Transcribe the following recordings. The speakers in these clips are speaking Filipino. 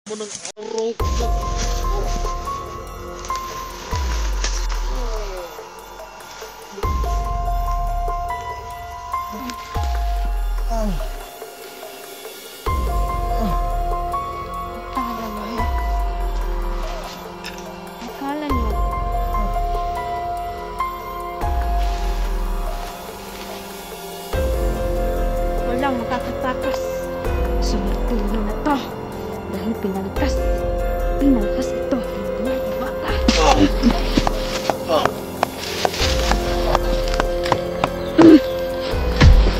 Menang araw ko. Walang makakatakas sa martilyo na to dahil pinalkas ito ng mga bata.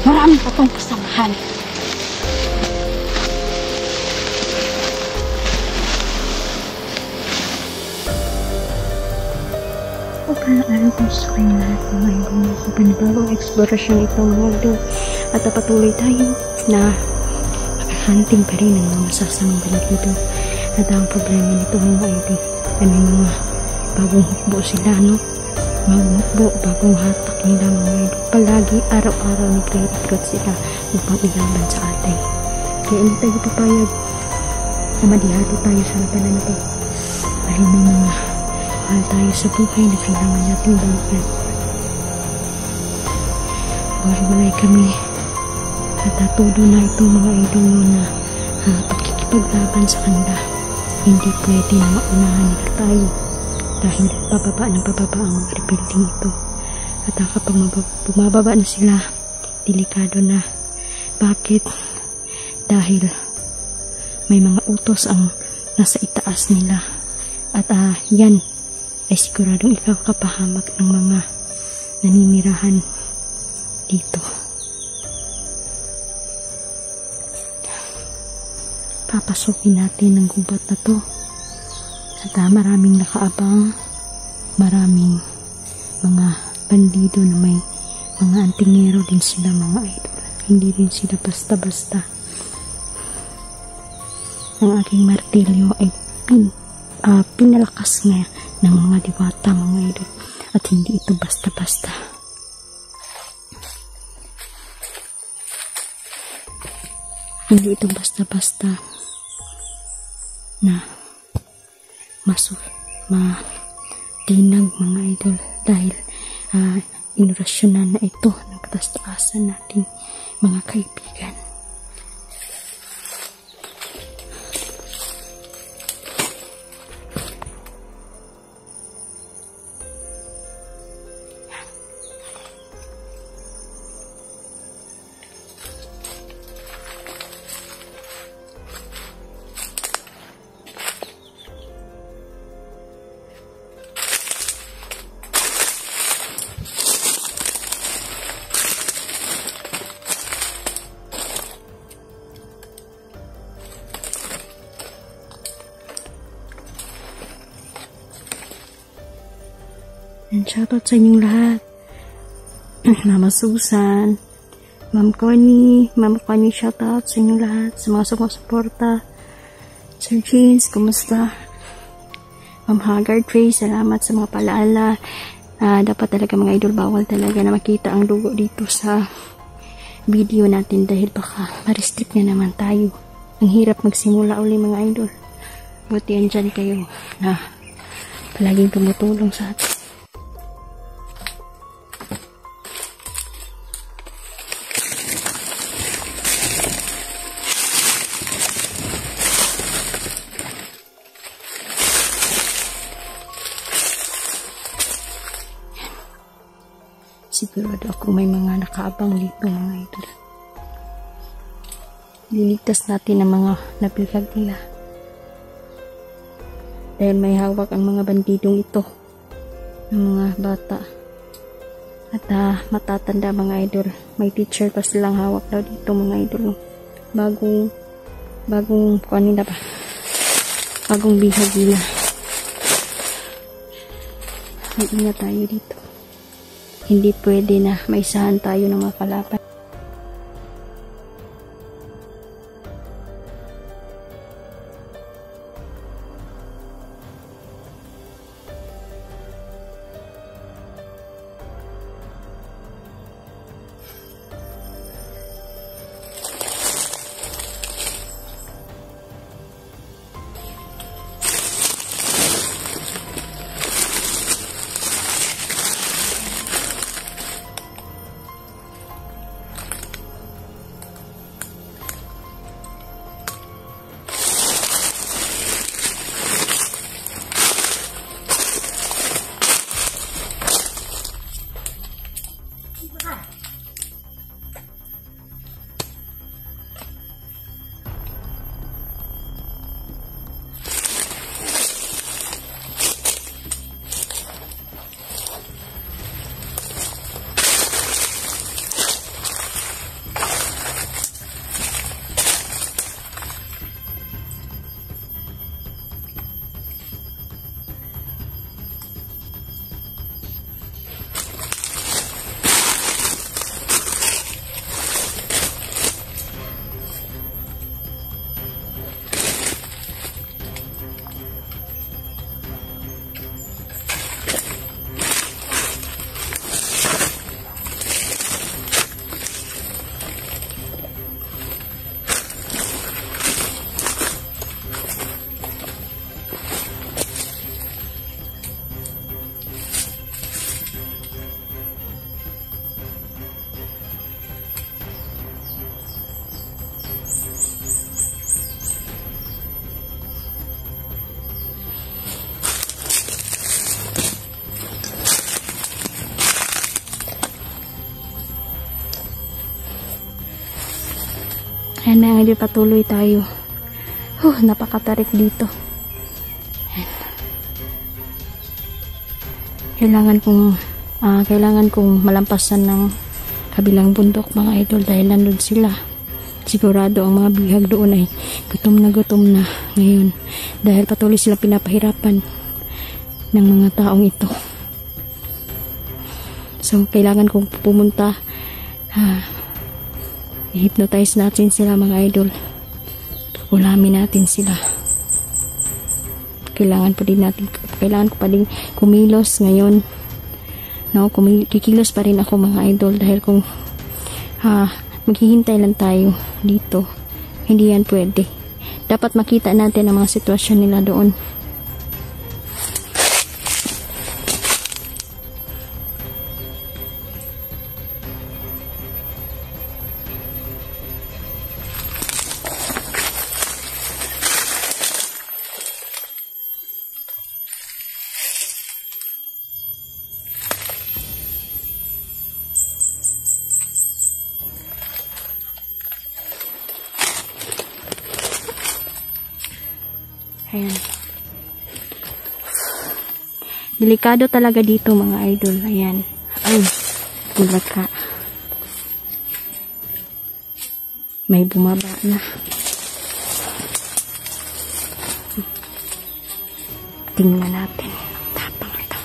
Marami pa tong kasamahan. Paano kung sa kayo lahat ng mga ibang sa panibagong eksplorasyon ito mga idol at patuloy tayo na hunting pa rin ang mga masasamang bandido. At ang problema nito mga idol ay may mga bagong hukbo sila, no? Bagong hukbo, bagong hatak nila mga idol. Palagi araw-araw nagre-recruit sila upang ilaban sa atin. Kaya hindi tayo papayag na madihati tayo sa labanan na ito dahil may mga mahal tayo sa buhay na kailangan natin balikan. Walay kami at natudo na ito mga idol na pagkikipaglaban sa kanila. Hindi pwede na maunahan nila tayo dahil pababa ng pababa ang mga rebuilding ito. At kapag bumababa na sila, delikado na. Bakit? Dahil may mga utos ang nasa itaas nila at yan ay siguradong ikakapahamak ng mga naninirahan dito. Papasukin natin ang gubat na to at maraming nakaabang, maraming mga bandido na may mga antingero din sila mga idol. Hindi rin sila basta-basta. Ang aking martilyo ay pinalakas nga ng mga diwata mga idol at hindi ito basta-basta. Hindi ito basta-basta na matinag mga idol dahil inurasyonan na ito ng katastasan natin mga kaibigan. And shoutout sa inyong lahat. Mama Susan, Ma'am Connie, shoutout sa inyong lahat, sa mga sumusuporta. Sir James, kumusta? Ma'am Haggard Ray, salamat sa mga palaala. Dapat talaga mga idol, bawal talaga na makita ang dugo dito sa video natin dahil baka ma-restrict na naman tayo. Ang hirap magsimula uli mga idol. Buti andyan kayo na palaging tumutulong sa atin. Sigurado ako may mga nakaabang dito mga idol. Liligtas natin ang mga nabilag nila. Dahil may hawak ang mga bandidong ito ng mga bata. At matatanda mga idol. May teacher pa silang hawak daw dito mga idol. Bagong kanina pa. Bagong bihag nila. Mag-ingat tayo dito. Hindi pwede na maisahan tayo ng mga kalaban. Ayan mga idol, patuloy tayo. Napakatarik dito. Ayan. Kailangan kong malampasan ng kabilang bundok mga idol dahil nandun sila. Sigurado ang mga bihag doon ay gutom na ngayon dahil patuloy sila pinapahirapan ng mga taong ito. So kailangan kong pumunta, i-hypnotize natin sila mga idol. Ulamin natin sila. Kailangan ko pa din kumilos ngayon. Kikilos pa rin ako mga idol dahil kung maghihintay lang tayo dito, hindi yan pwede. Dapat makita natin ang mga sitwasyon nila doon. Ayan. Delikado talaga dito mga idol. Ayan. Ay, gulat ka. May bumaba na. Tingnan natin. Tapang ito.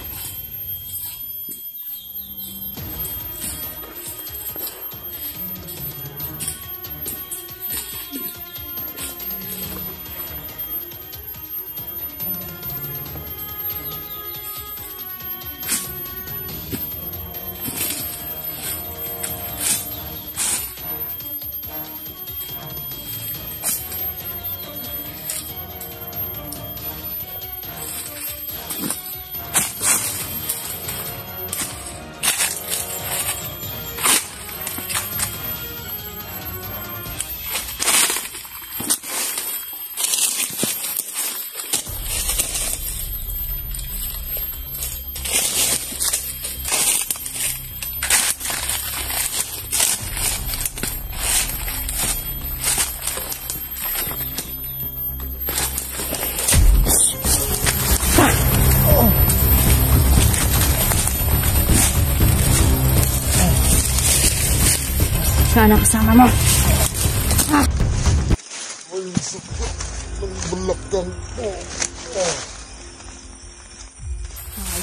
Sana kasama mo. Ay, sakit ng balakang ko.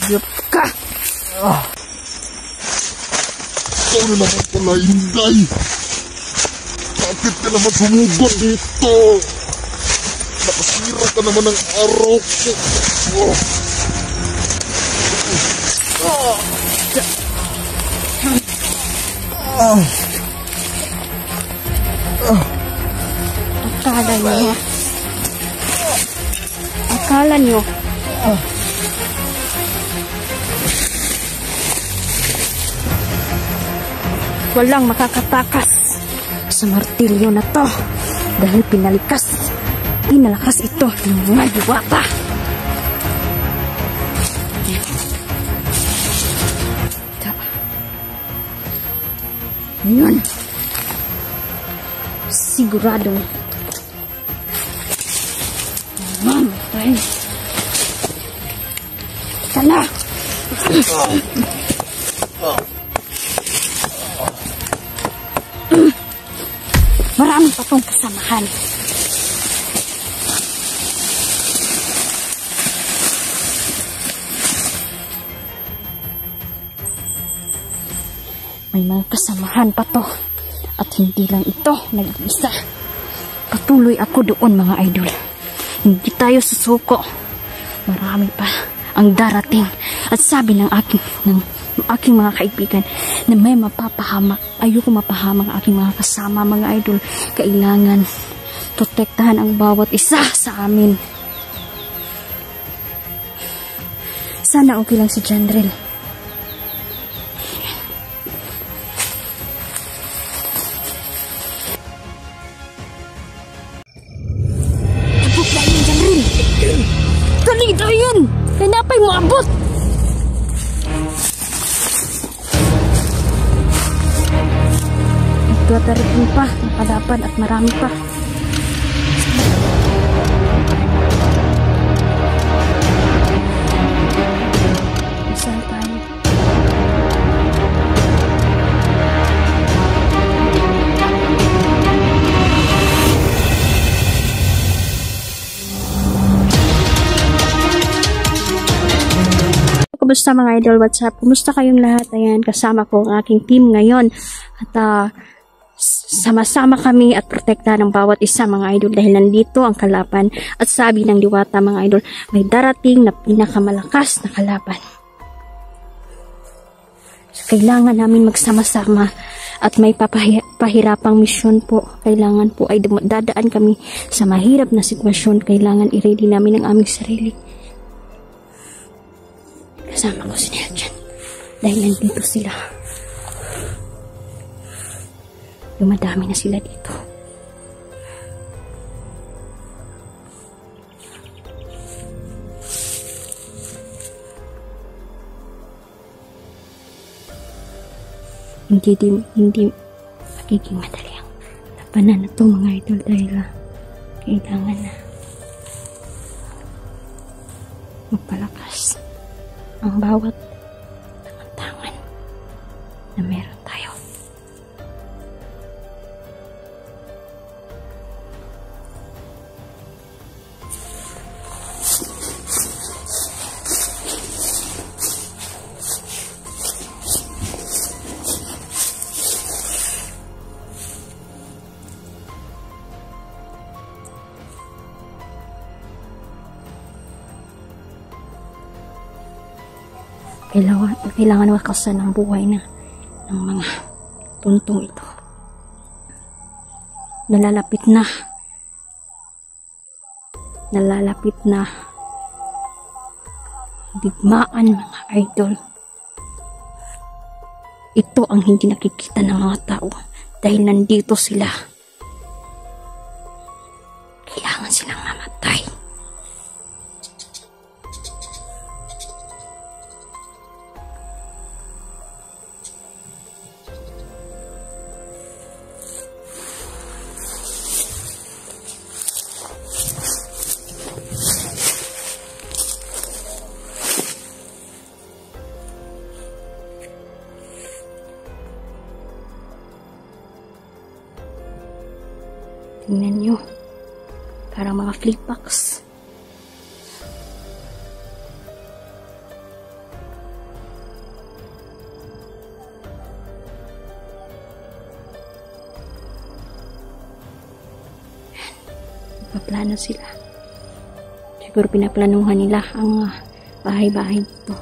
Ayop ka. Ikaw na naman pala, Inday. Bakit ka naman sumugod dito? Nakasira ka naman ng araw ko. Akala nyo walang makakatakas sa martilyo na to dahil pinalakas ito ng mga diwata. Ngayon sigurado mamatay. Tala! Marami pa tong kasamahan. May mga kasamahan pa to. At hindi lang ito nag-iisa. Patuloy ako doon mga idol. Hindi tayo susuko. Marami pa ang darating. At sabi ng aking mga kaibigan na may mapapahamak. Ayoko mapahamak ang aking mga kasama mga idol. Kailangan protektahan ang bawat isa sa amin. Sana okay lang si Jandrel. Dali dayon! Kanapay mo abot! Duterte pa, nakalaban at marami pa. Saan tayo? Kumusta mga idol? What's up? Kumusta kayong lahat? Ayan, kasama ko ang aking team ngayon. At sama-sama kami at protekta ng bawat isa mga idol dahil nandito ang kalaban. At sabi ng Diwata mga idol, may darating na pinakamalakas na kalaban. So, kailangan namin magsama-sama at may pahirapang misyon po. Kailangan po ay dadaan kami sa mahirap na sitwasyon. Kailangan i-ready namin ang aming sarili. Kasama ko sila dyan. Dahil nandito sila. Dumadami na sila dito. Hindi magiging madali ang labanan na ito mga idol dahil kailangan na magpalakas ang bawat tangan na meron tayo. Kailangan wakasan ang buhay ng mga tuntong ito. Nalalapit na digmaan mga idol. Ito ang hindi nakikita ng mga tao dahil nandito sila. Kailangan silang mamatay. Tingnan nyo. Parang mga flipbox. Paplano sila. Siguro pinaplanuhan nila ang bahay-bahay dito.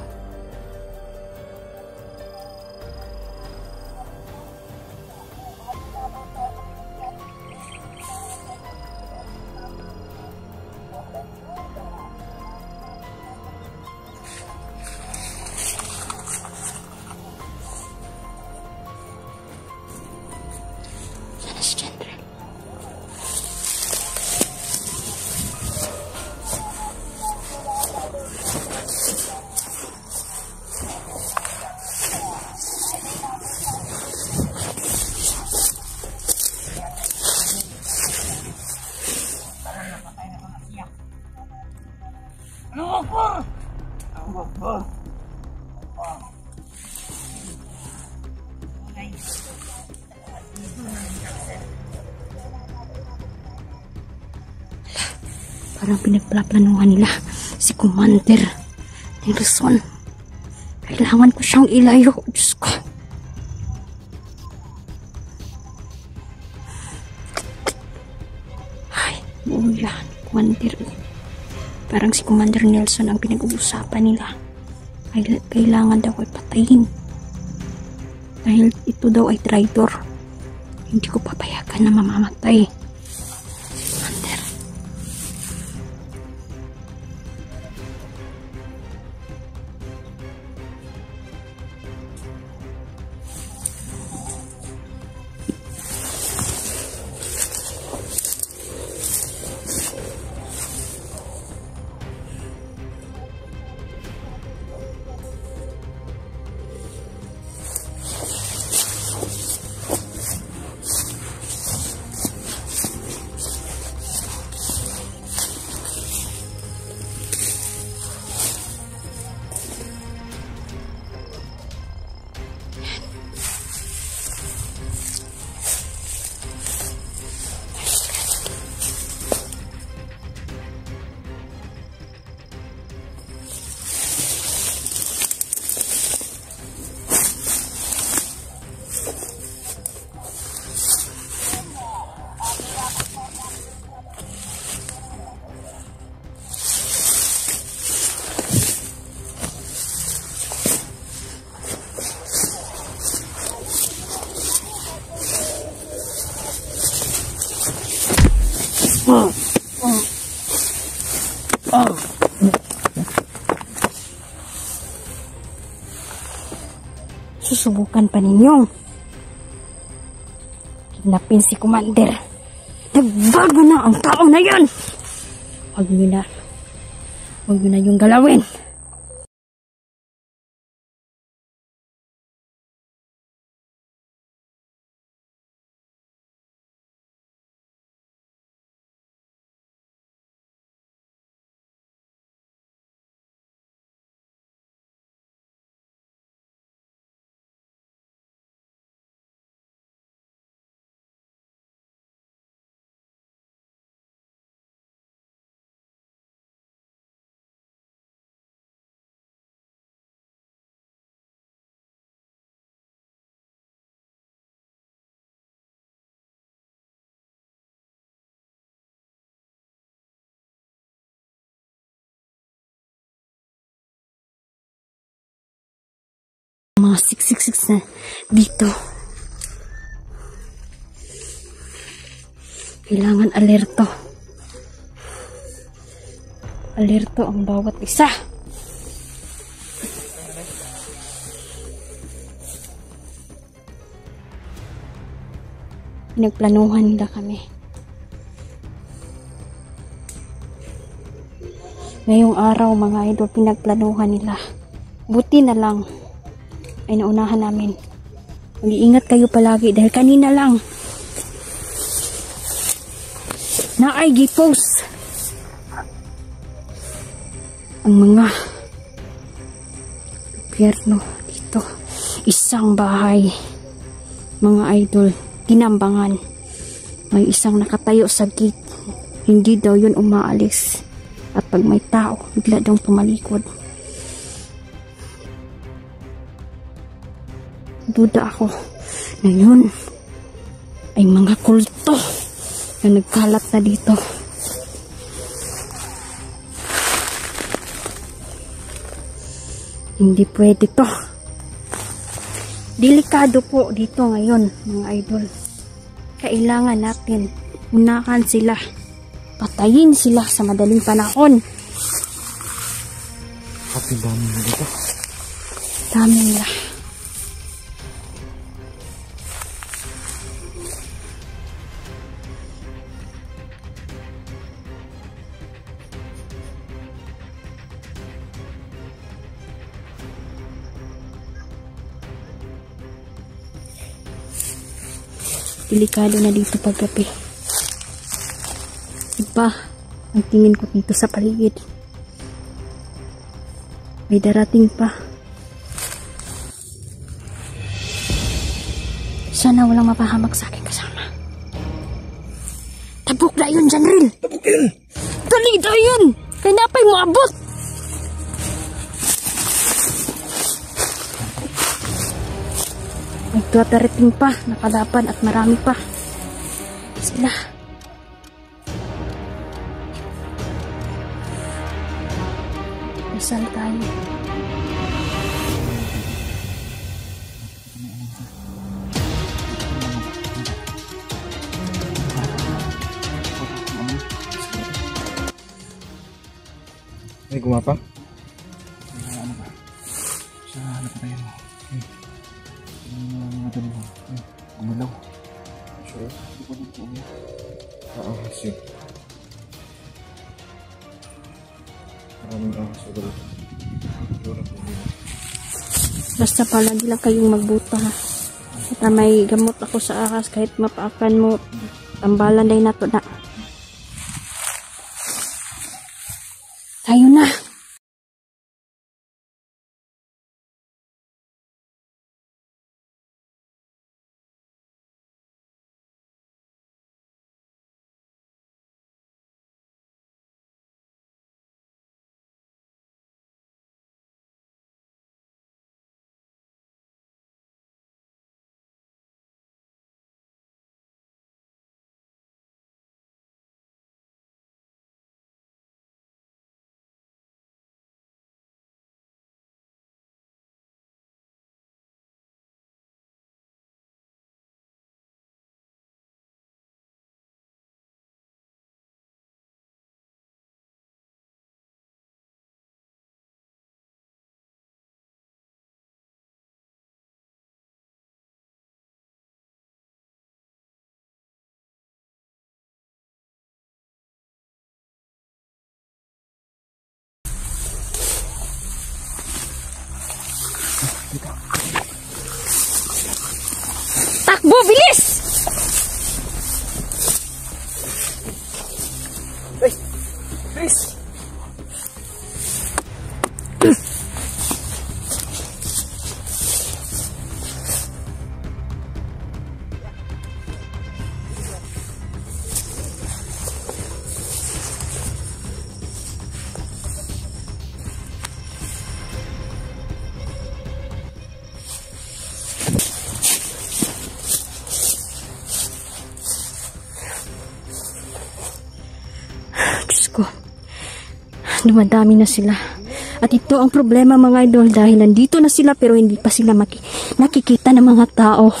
Parang pinagplaplanuhan nila si Commander Nelson. Kailangan ko siyang ilayo. Diyos ko. Ay, yan. Commander. Parang si Commander Nelson ang pinag-uusapan nila. Kailangan daw ay patayin. Dahil ito daw ay traitor. Hindi ko papayagan na mamamatay. Susubukan pa ninyong kidnapin si Commander. Nagbago na ang tao na yan. Huwag nyo na yung galawin. Mga 666 na dito. Kailangan alerto. Alerto ang bawat isa. Pinagplanuhan nila kami. Ngayong araw mga idol, pinagplanuhan nila. Buti na lang ay naunahan namin. Mag-iingat kayo palagi dahil kanina lang na ay gipos ang mga gobyerno dito. Isang bahay, mga idol, tinambangan. May isang nakatayo sa gate. Hindi daw yun umaalis. At pag may tao, bigla daw tumalikod. Duda ako na yun ay mga kulto na nagkalat na dito. Hindi pwede to. Delikado po dito ngayon mga idol. Kailangan natin unahan sila. Patayin sila sa madaling panahon. At yung dami na dito. Dami nila. Delikado na dito paggabi. Iba ang tingin ko dito sa paligid. May darating pa. Sana walang mapahamak sa akin kasama. Tabok na yun, Janril! Tabok yun! Dali na yun! Kaya napay mo abot! May darating pa, nakalaban at marami pa. Sila. Dasal tayo. May gumapa? Ano ba? Sa napatayan mo. Ano mo? Gumalaw. Sure? Hindi ko dito umiyak. Oo, sure. Maraming ahas o dalawa. Basta palagi lang kayong magbuta ha. At may gamot ako sa ahas kahit mapaakan mo. Tambalan day na to na. Tayo na. bilis! Ay! Chris! Diyos ko, dumadami na sila. At ito ang problema mga idol, dahil nandito na sila pero hindi pa sila nakikita ng mga tao.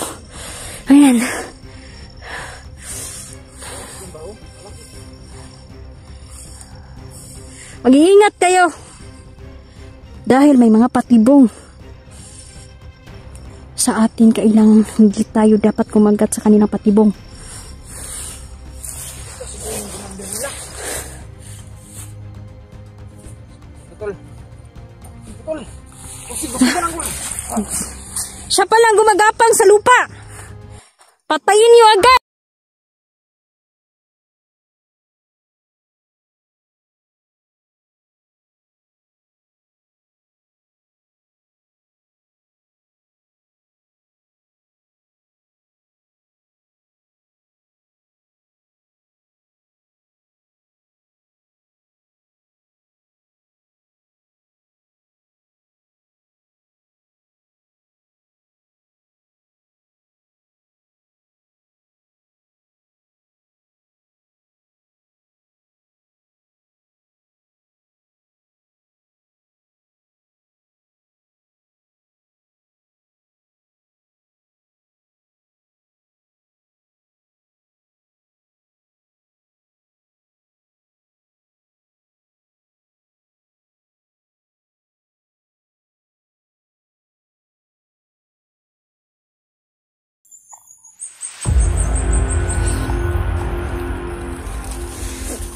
Ayan. Mag-iingat kayo. Dahil may mga patibong sa atin, kailangan hindi tayo dapat kumagat sa kanilang patibong. Siya palang gumagapang sa lupa. Patayin niyo agad.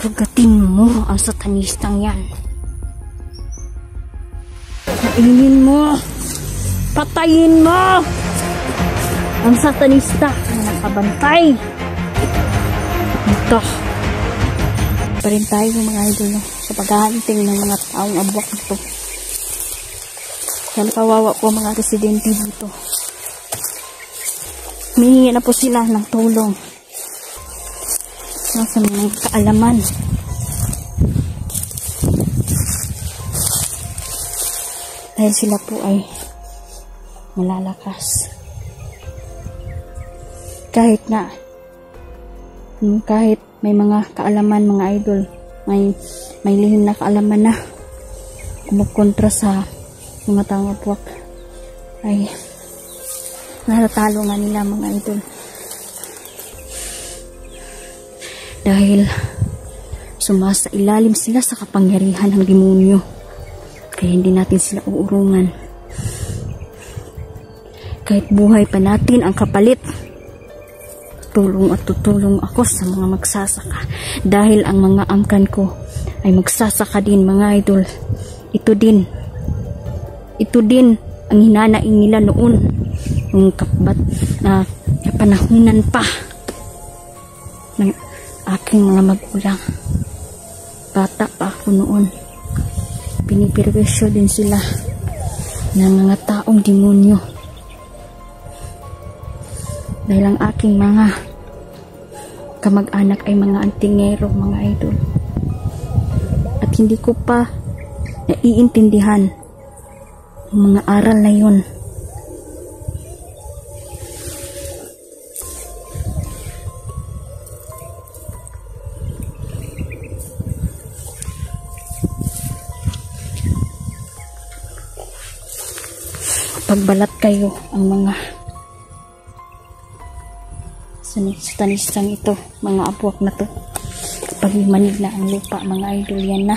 Kagatin mo ang satanistang yan. Kainin mo. Patayin mo ang satanista na nakabantay. Ito. Pa rin tayo mga idol sa paghahanting ng mga taong abwak ito. Yan, kawawa po mga residente dito. Humingi na po sila ng tulong sa mga kaalaman. Dahil sila po ay malalakas. Kahit may mga kaalaman mga idol, may lihim na kaalaman na kumukontra sa mga taong abwak, ay natatalo nga nila mga idol. Dahil sumasa ilalim sila sa kapangyarihan ng demonyo. Kaya hindi natin sila uurungan. Kahit buhay pa natin ang kapalit, tulong at tutulong ako sa mga magsasaka. Dahil ang mga angkan ko ay magsasaka din mga idol. Ito din ang hinanaing nila noon. Yung kapat na panahunan pa ng aking mga magulang. Bata pa ako noon. Pinipirwisyo din sila ng mga taong demonyo. Dahil ang aking mga kamag-anak ay mga antingero mga idol. At hindi ko pa naiintindihan ang mga aral na yun. Pagbalat kayo ang mga satanistang ito, mga abwak na to. Kapag manig na ang lupa mga idol, yan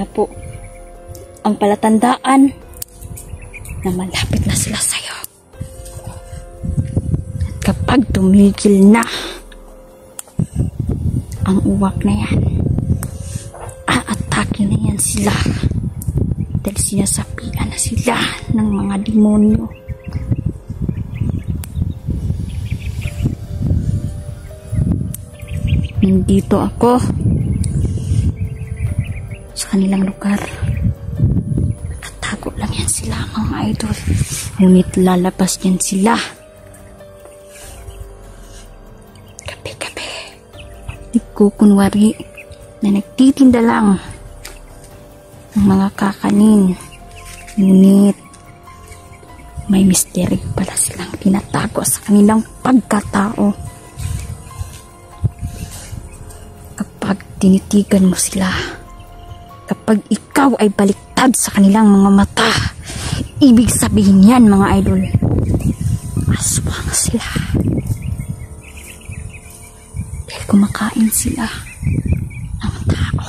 na po ang palatandaan na malapit na sila sa'yo. At kapag tumigil na ang uwak na yan, aatake na yan sila. Dahil sinasapian na sila ng mga demonyo. Nandito ako sa kanilang lugar. Nakatago lang yan sila, mga idol. Ngunit lalabas yan sila. Gabi-gabi. Nagkukunwari na nagtitinda lang ng mga kakanin. Ngunit may misteryo pala silang tinatago sa kanilang pagkatao. Kapag tinitigan mo sila, kapag ikaw ay baliktad sa kanilang mga mata, ibig sabihin yan, mga idol, aswang sila. Dahil kumakain sila ng tao.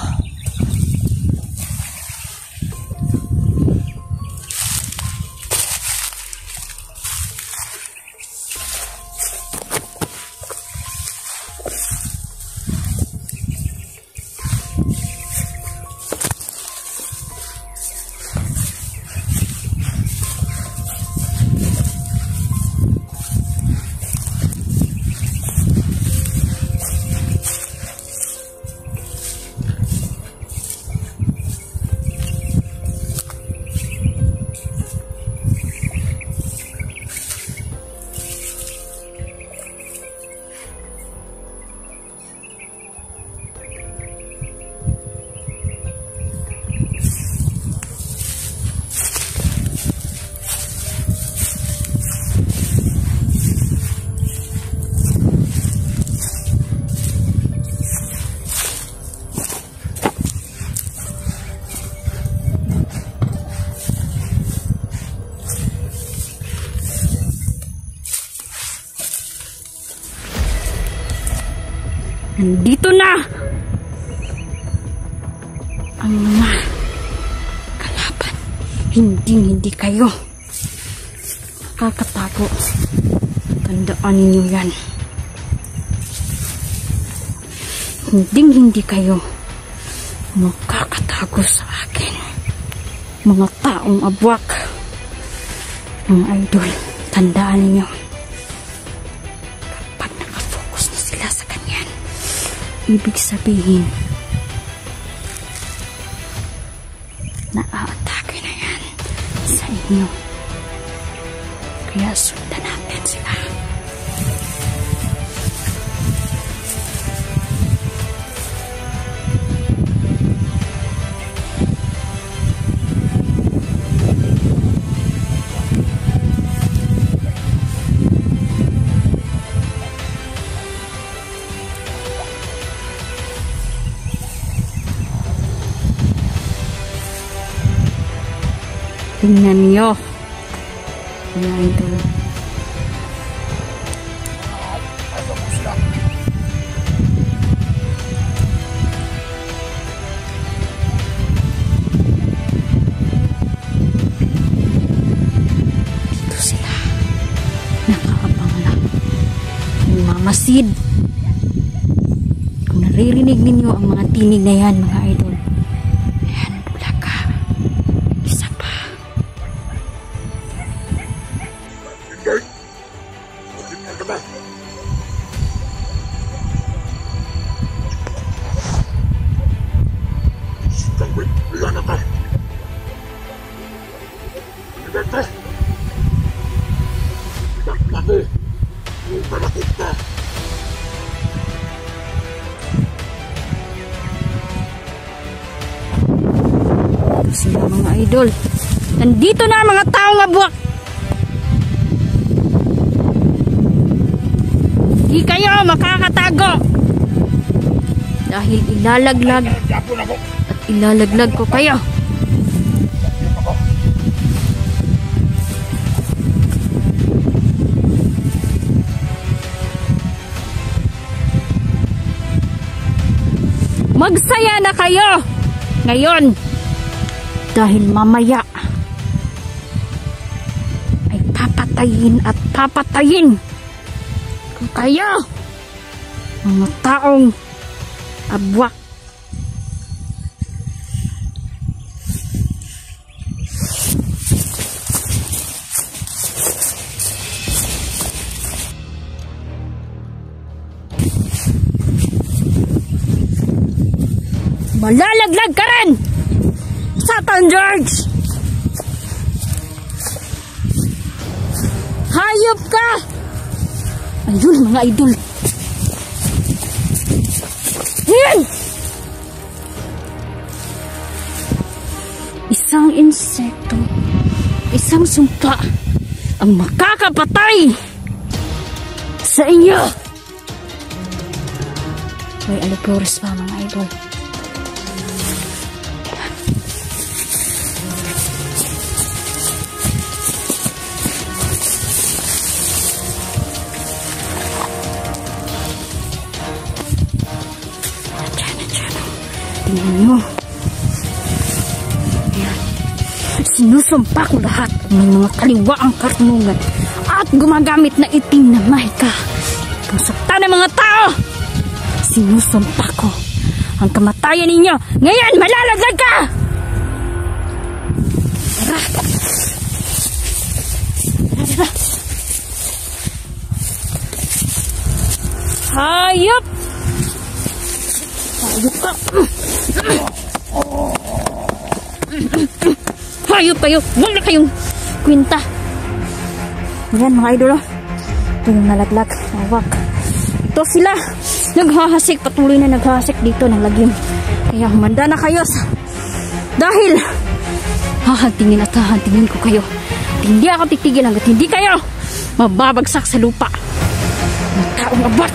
Nandito na ang mga kalaban. Hindi kayo makakatago. Tandaan ninyo yan. Hindi kayo makakatago sa akin. Mga taong abwak. Mga idol, tandaan ninyo. Kapag nakafocus na sila sa kanyan, ibig sabihin na-aatake na yan sa inyo. Kaya sundan natin sila. Tingnan niyo, mga idol. Dito sila, nakaabang lang. Mamasid. Kung naririnig ninyo ang mga tinig na yan, mga idol, sila, mga idol. Nandito na mga taong abwak. Hindi kayo makakatago. Dahil ilalaglag at ilalaglag ko kayo. Magsaya na kayo ngayon. Dahil mamaya ay papatayin at papatayin ko kayo, mga taong abwak. Malalaglag ka rin! Satan George! Hayop ka! Ayun mga idol. Ayan! Isang insekto, isang sumpa ang makakapatay sa inyo. May alipores pa mga idol. Tingnan nyo. Ayan. Sinusumpa ko lahat ng mga kaliwaang karunungan at gumagamit na itim na mahika kung sakta ng mga tao. Sinusumpa ko ang kamatayan ninyo. Ngayon, malalaglag ka! Tara. Tara. Hayop! Hayop ka! Hayop kayo! Huwag na kayong kwinta! Ayan mga idol, ito yung nalaglag. Awak. Ito sila. Naghahasik. Patuloy na naghahasik dito ng lagim. Kaya humanda na kayo dahil hahantingin at hahantingin ko kayo. At hindi ako titigil hanggat hindi kayo mababagsak sa lupa. Mga taong abak.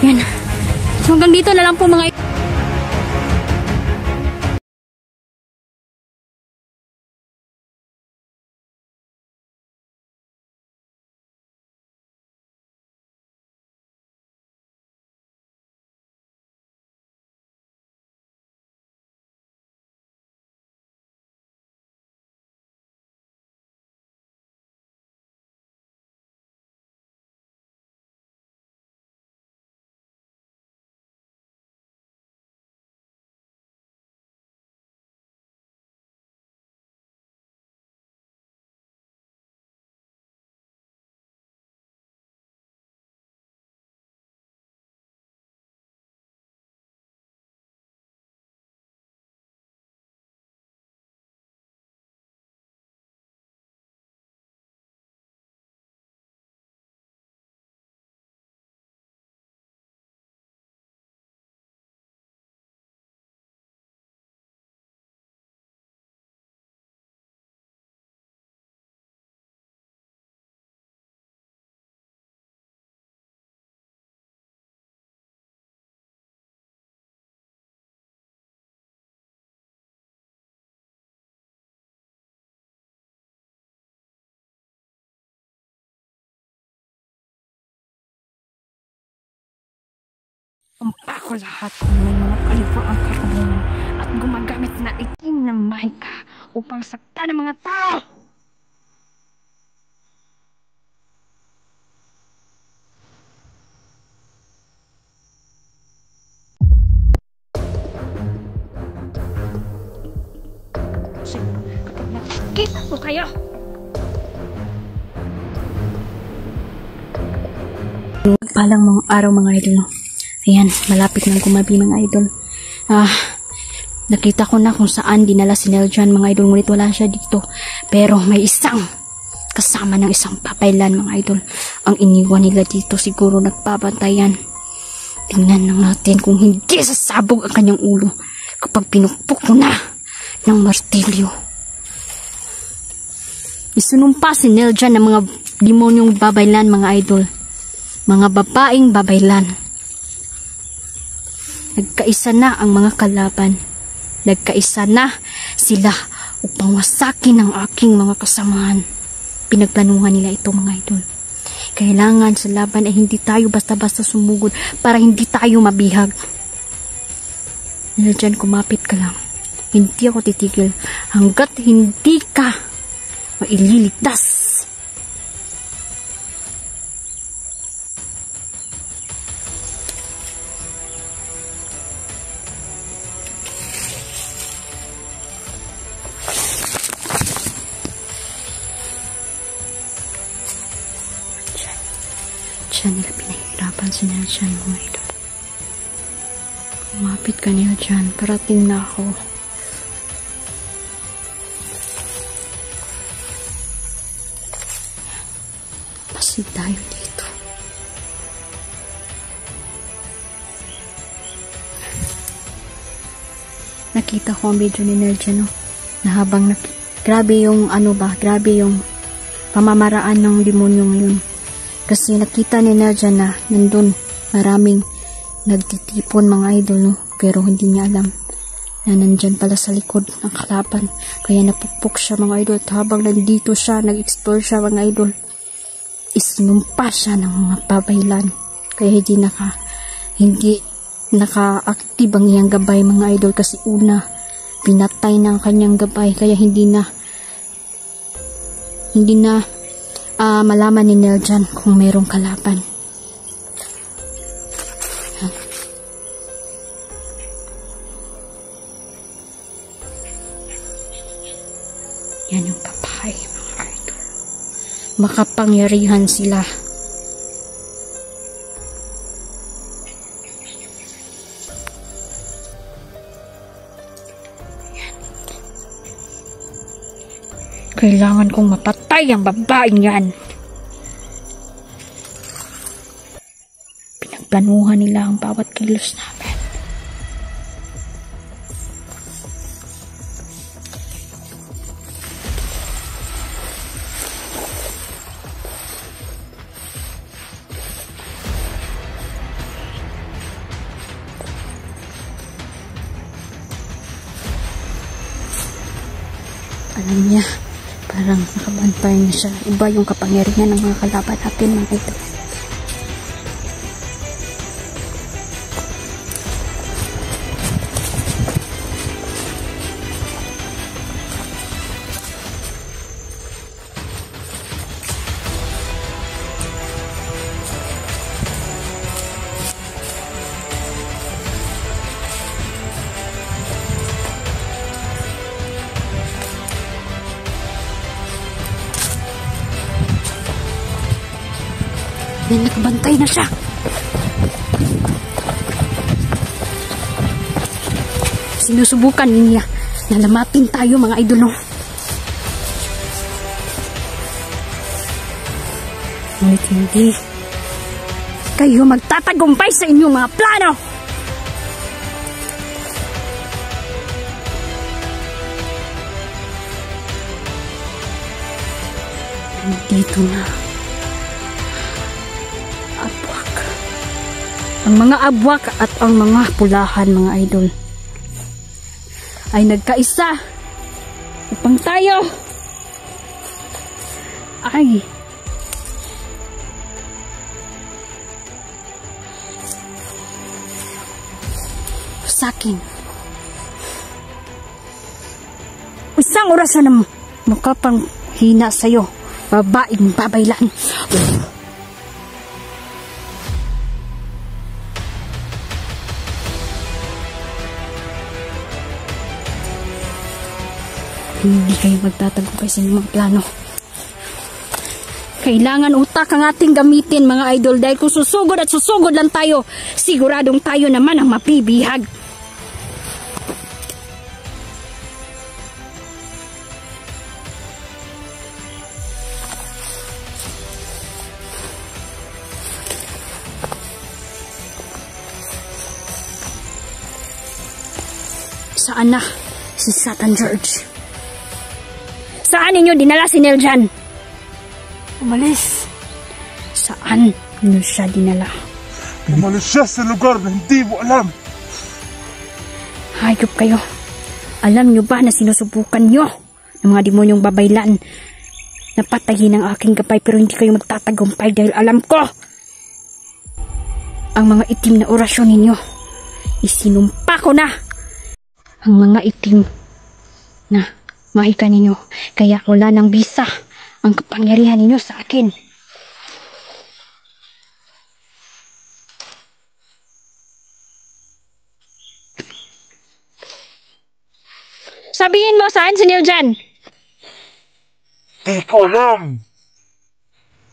Yan. So hanggang dito na lang po mga sumpa ko lahat ng mga kaliwaang karunungan at gumagamit na itim na mahika upang sakta ng mga tao. Kapag nakikita ko kayo, palang mga araw mga idol. Ayan, malapit nang gumabi mga idol. Nakita ko na kung saan dinala si Neljan mga idol, ngunit wala siya dito. Pero may isang kasama ng isang papailan mga idol. Ang iniwan nila dito, siguro nagpabantayan. Tingnan lang natin kung hindi sasabog ang kanyang ulo kapag pinukpok ko na ng martilyo. Isinumpa si Neljan ng mga demonyong babaylan mga idol. Mga babaeng babaylan. Nagkaisa na ang mga kalaban. Nagkaisa na sila upang wasakin ang aking mga kasamahan. Pinagplanuhan nila ito mga idol. Kailangan sa laban ay hindi tayo basta-basta sumugod para hindi tayo mabihag. Diyan kumapit ka lang. Hindi ako titigil hanggat hindi ka maililigtas. siya nila pinahirapan si Neljan mga idol. Kumapit ka Neljan, parating na ako. Pasig tayo dito. Nakita ko ang video ni Neljan, no? Na habang grabe yung grabe yung pamamaraan ng demonyong yun. Kasi nakita ni Neljan na nandun maraming nagtitipon mga idol, no? Pero hindi niya alam na nandyan pala sa likod ng kalaban. Kaya napukpok siya mga idol. At habang nandito siya, nag-explore siya mga idol, isinumpa siya ng mga babaylan. Kaya hindi naka-active ang iyang gabay mga idol. Kasi una, pinatay ng kanyang gabay. Kaya hindi na malaman ni Neljan kung mayroong kalaban. Yan yung babae mga idol. Makapangyarihan sila. Yan. Kailangan kong mapatay ang babaeng yan. Pinagplanuhan nila ang bawat kilos namin. Alam niya, parang nakabantay na siya. Iba yung kapangyarihan ng mga kalaban natin mga ito. Nakabantay na siya. Sinusubukan niya na lamatin tayo mga idol. Ngunit hindi kayo magtatagumpay sa inyong mga plano. Dito na ang mga abwak at ang mga pulahan mga idol ay nagkaisa upang tayo ay sakin isang orasan na makapanghina sa'yo, babaeng babaylan. Hindi kayo magtatagumpay sa inyong mga plano. Kailangan utak ang ating gamitin mga idol, dahil kung susugod at susugod lang tayo, siguradong tayo naman ang mapibihag. Saan na si Satan George? Saan ninyo dinala si Neljan? Umalis. Saan ninyo siya dinala? Umalis siya sa lugar na hindi mo alam. Hayop kayo. Alam nyo ba na sinusubukan nyo ng mga demonyong babaylan na patayin ang aking gabay, pero hindi kayo magtatagumpay dahil alam ko ang mga itim na orasyon ninyo. Isinumpa ko na ang mga itim na mahika ninyo, kaya wala ng bisa ang kapangyarihan ninyo sa akin. Sabihin mo, saan si Neljan? Di ko alam.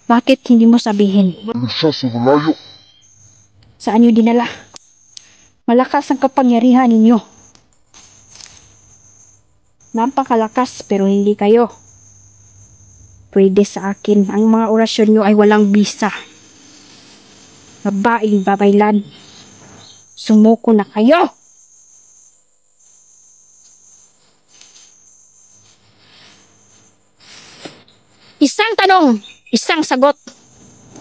Bakit hindi mo sabihin? Ano siya sa malayo? Saan niyo dinala? Malakas ang kapangyarihan ninyo. Napakalakas pero hindi kayo. Pwede sa akin. Ang mga orasyon nyo ay walang bisa. Babaeng babaylan. Sumuko na kayo! Isang tanong, isang sagot,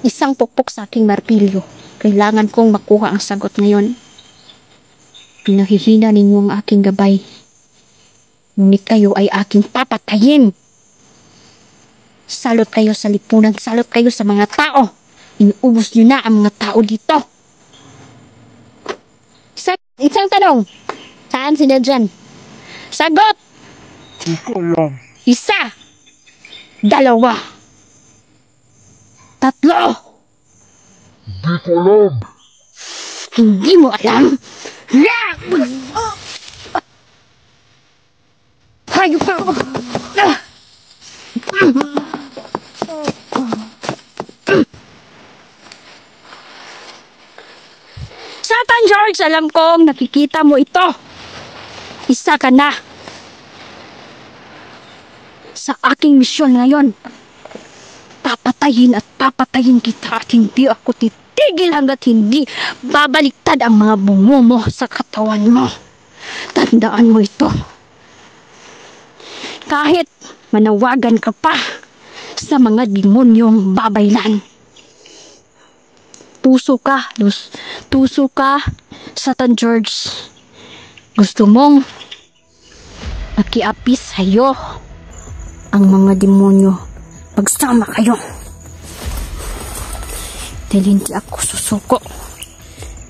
isang pukpok sa aking martilyo. Kailangan kong makuha ang sagot ngayon. Pinahihina ninyo ang aking gabay. Ngunit kayo ay aking papatayin. Salot kayo sa lipunan, salot kayo sa mga tao. Inuubos nyo na ang mga tao dito. Isang tanong, saan sila dyan? Sagot! Hindi ko alam. Isa! Dalawa! Tatlo! Hindi ko alam. Hindi mo alam? Hayop ka! Satan George, alam kong nakikita mo ito. Isa ka na sa aking misyon ngayon. Papatayin at papatayin kita at hindi ako titigil hanggat hindi babaliktad ang mga bungo mo sa katawan mo. Tandaan mo ito. Kahit manawagan ka pa sa mga demonyong babaylan. Tuso ka, Satan George. Gusto mong makiapis sa'yo ang mga demonyo. Pagsama kayo. Dahil hindi ako susuko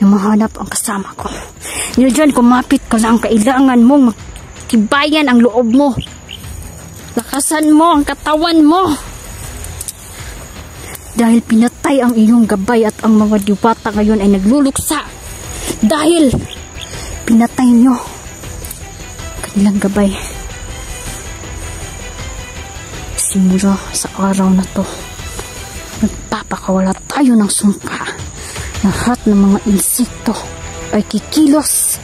na mahanap ang kasama ko. Ngayon dyan, kumapit ka lang. Kailangan mong magtibayan ang loob mo. Lakasan mo ang katawan mo. Dahil pinatay ang iyong gabay at ang mga diwata ngayon ay nagluluksa. Dahil pinatay nyo kanilang gabay. Simula sa araw na to, nagpapakawala tayo ng sumpa. Lahat ng mga insekto ay kikilos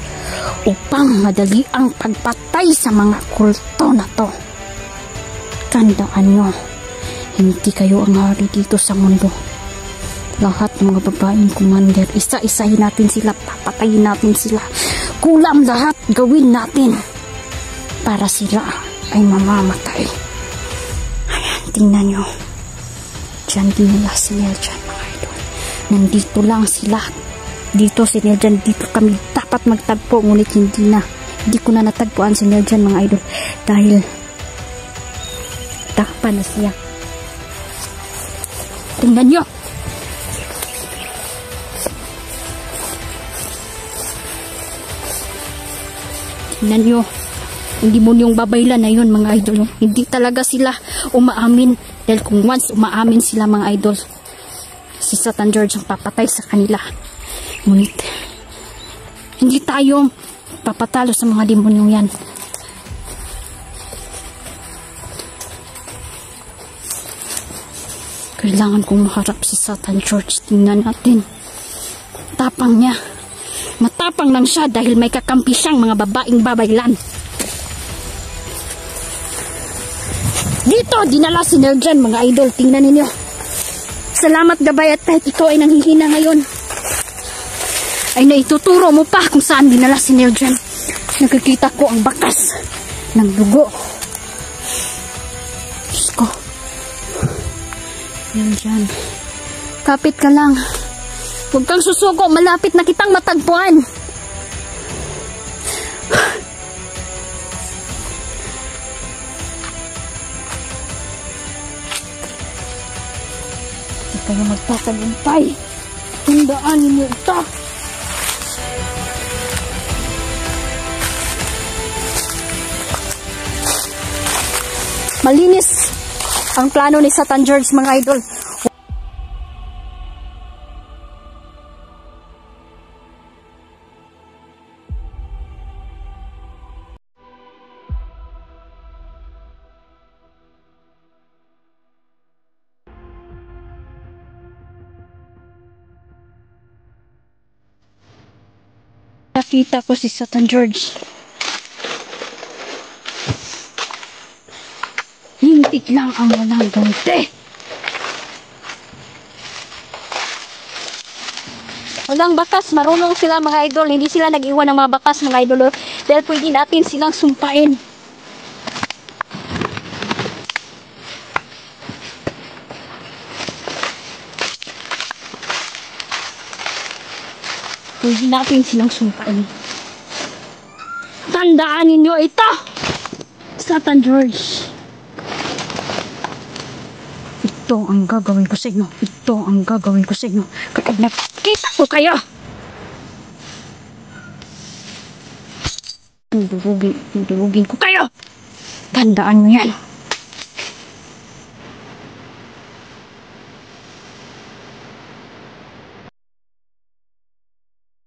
upang madali ang pagpatay sa mga kulto na to. Tandaan nyo, hindi kayo ang hari dito sa mundo. Lahat ng mga babaeng commander, isa-isahin natin sila, papatayin natin sila. Kulam lahat, gawin natin para sila ay mamamatay. Ayan, tingnan nyo. Diyan dinala si Neljan, mga idol. Nandito lang sila. Dito si Neljan, dito kami dapat magtagpo, ngunit hindi ko na natagpuan si Neljan, mga idol. Dahil takpan na siya. Tingnan nyo. Tingnan nyo. Hindi mo yung babaylan na yun, mga idol. Hindi talaga sila umaamin. Dahil kung once umaamin sila, mga idol, si Satan George ang papatay sa kanila. Ngunit hindi tayo papatalo sa mga demonyong yan. Kailangan kong maharap si Satan George. Tingnan natin. Tapang niya. Matapang lang siya dahil may kakampi siyang mga babaeng babaylan. Dito, dinala si Neljan, mga idol. Tingnan ninyo. Salamat gabay at kahit ikaw ay nanghihina ngayon, ay naituturo mo pa kung saan dinala si Neljan. Nakikita ko ang bakas ng dugo. Diyos ko. Neljan, kapit ka lang. Huwag kang susuko, malapit na kitang matagpuan. Hindi kayo magtatagumpay. Tandaan ninyo ito. Malinis ang plano ni Satan George, mga idol. Nakita ko si Satan George. Hintik lang ang walang ganti. Walang bakas, marunong sila mga idol. Hindi sila nag-iwan ng mga bakas mga idol. Dahil pwede natin silang sumpain. Pwede natin silang sumpain. Tandaan ninyo ito! Satan George. Ito ang gagawin ko sa inyo. Ito ang gagawin ko sa inyo. Kapag nakita ko kayo. Dudurugin ko kayo. Tandaan mo yan.